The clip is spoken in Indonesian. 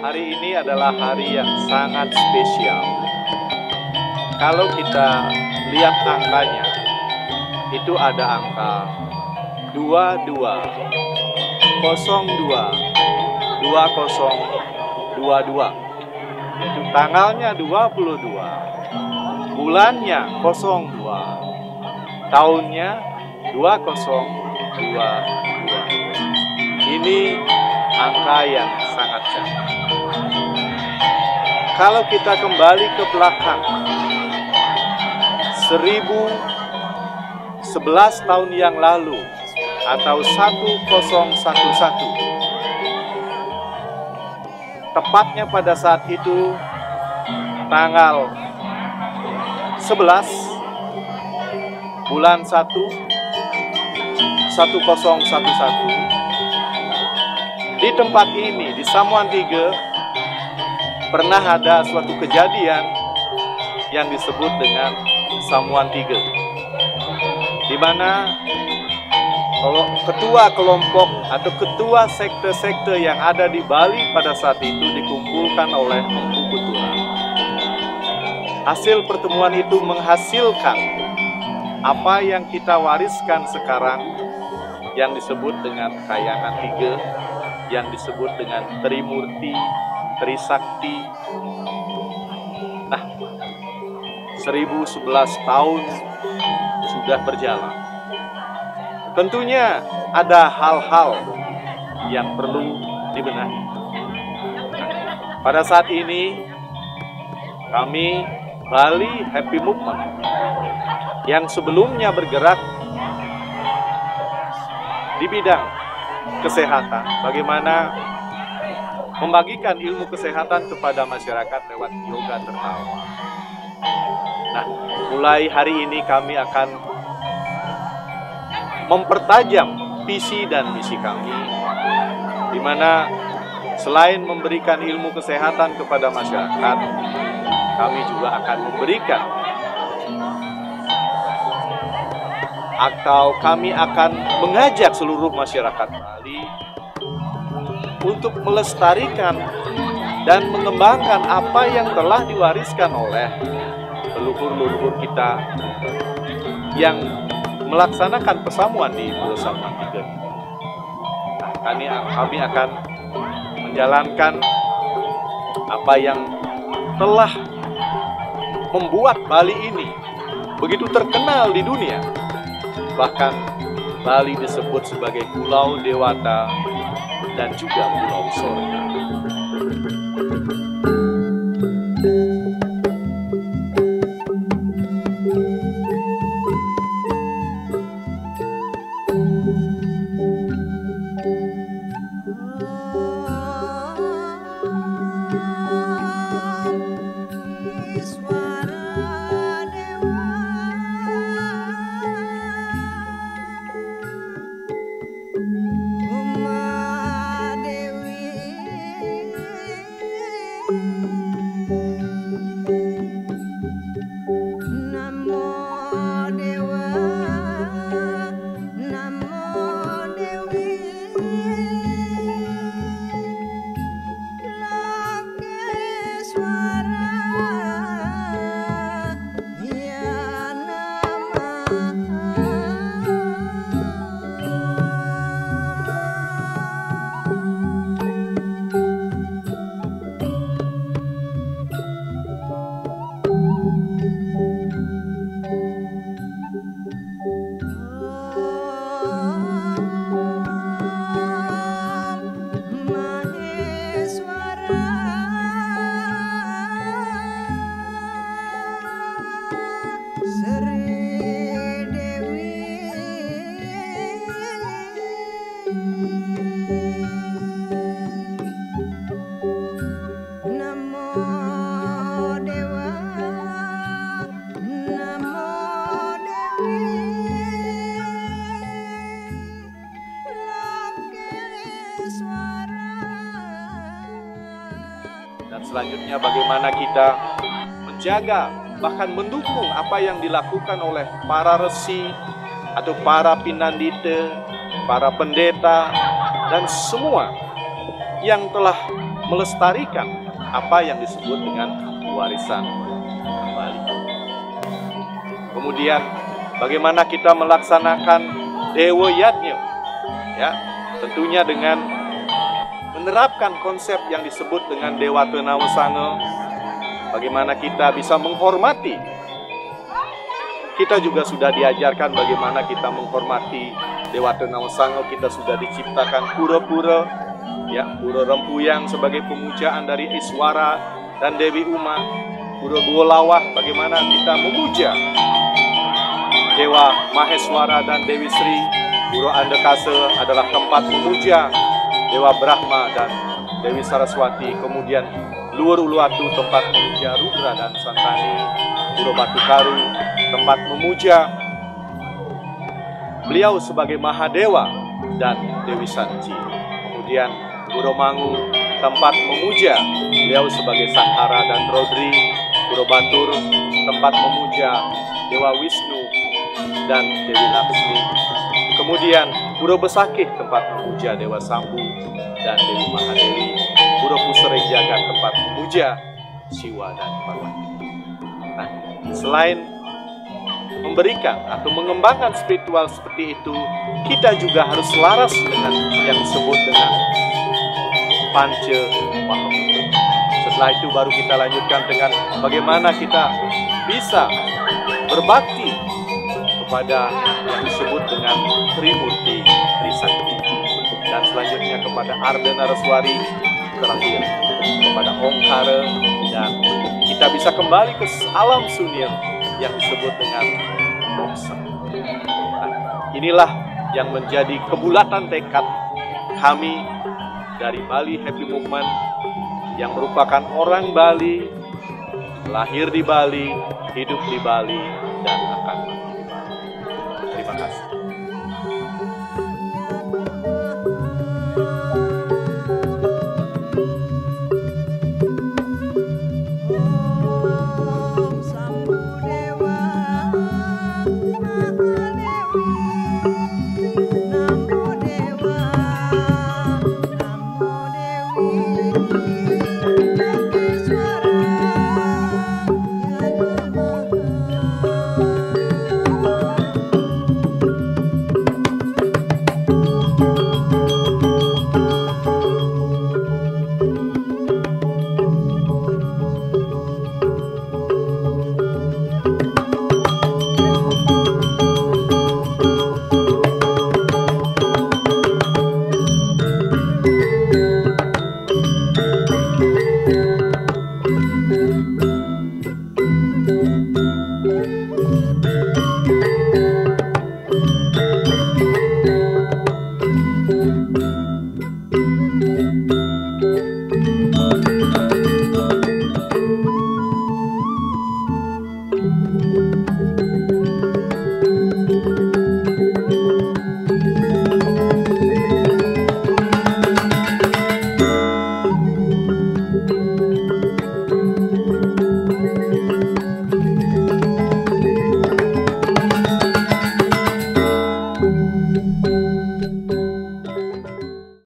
Hari ini adalah hari yang sangat spesial. Kalau kita lihat angkanya, itu ada angka 22, 02, 2022. Yaitu tanggalnya 22, bulannya 02, tahunnya 2022. Ini angka yang sangat cantik. Kalau kita kembali ke belakang 1011 tahun yang lalu atau 1011, tepatnya pada saat itu tanggal 11 bulan 1 1011, di tempat ini, di Samuan Tige, pernah ada suatu kejadian yang disebut dengan Samuan Tige, di mana ketua kelompok atau ketua sekte-sekte yang ada di Bali pada saat itu dikumpulkan oleh Empu Buturan. Hasil pertemuan itu menghasilkan apa yang kita wariskan sekarang, yang disebut dengan Kayangan Tige, yang disebut dengan Trimurti, Trisakti. Nah, 1011 tahun sudah berjalan. Tentunya ada hal-hal yang perlu dibenahi. Pada saat ini, kami Bali Happy Movement yang sebelumnya bergerak di bidang kesehatan, bagaimana membagikan ilmu kesehatan kepada masyarakat lewat yoga tertawa. Nah, mulai hari ini kami akan mempertajam visi dan misi kami, di mana selain memberikan ilmu kesehatan kepada masyarakat, kami juga akan memberikan atau kami akan mengajak seluruh masyarakat Bali untuk melestarikan dan mengembangkan apa yang telah diwariskan oleh leluhur-leluhur kita yang melaksanakan pesamuan di Pulau Samuan Tige. Kami akan menjalankan apa yang telah membuat Bali ini begitu terkenal di dunia. Bahkan Bali disebut sebagai Pulau Dewata dan juga Pulau Sorga. Dan selanjutnya bagaimana kita menjaga, bahkan mendukung apa yang dilakukan oleh para resi atau para pinandite, para pendeta, dan semua yang telah melestarikan apa yang disebut dengan warisan Bali. Kemudian bagaimana kita melaksanakan Dewa Yadnya, ya, tentunya dengan menerapkan konsep yang disebut dengan Dewa Nawasanga. Bagaimana kita bisa menghormati. Kita juga sudah diajarkan bagaimana kita menghormati Dewa Nawasanga. Kita sudah diciptakan pura-pura, ya, pura Rempuyang sebagai pemujaan dari Iswara dan Dewi Uma. Pura Golawah bagaimana kita memuja Dewa Maheswara dan Dewi Sri. Pura Andekase adalah tempat memuja Dewa Brahma dan Dewi Saraswati. Kemudian Luar Uluwatu tempat memuja Rudra dan Santani. Pura Batu Karu tempat memuja beliau sebagai Mahadewa dan Dewi Sanci. Kemudian Pura Mangu tempat memuja beliau sebagai Sanghara dan Rodri. Pura Batur tempat memuja Dewa Wisnu dan Dewi Laksmi. Kemudian Pura Besakih tempat memuja Dewa Sambu dan Dewi Mahadewi. Pura Pusereng Jagat tempat memuja Siwa dan Parwati. Nah, selain memberikan atau mengembangkan spiritual seperti itu, kita juga harus selaras dengan yang disebut dengan Panca Mahabhuta. Setelah itu baru kita lanjutkan dengan bagaimana kita bisa berbakti kepada yang disebut dengan Trimurti Trisakti, dan selanjutnya kepada Arda Naraswari, terakhir kepada Ongkara, dan kita bisa kembali ke alam sunyi yang disebut dengan Moksa. Nah, inilah yang menjadi kebulatan tekad kami dari Bali Happy Movement, yang merupakan orang Bali, lahir di Bali, hidup di Bali, dan akan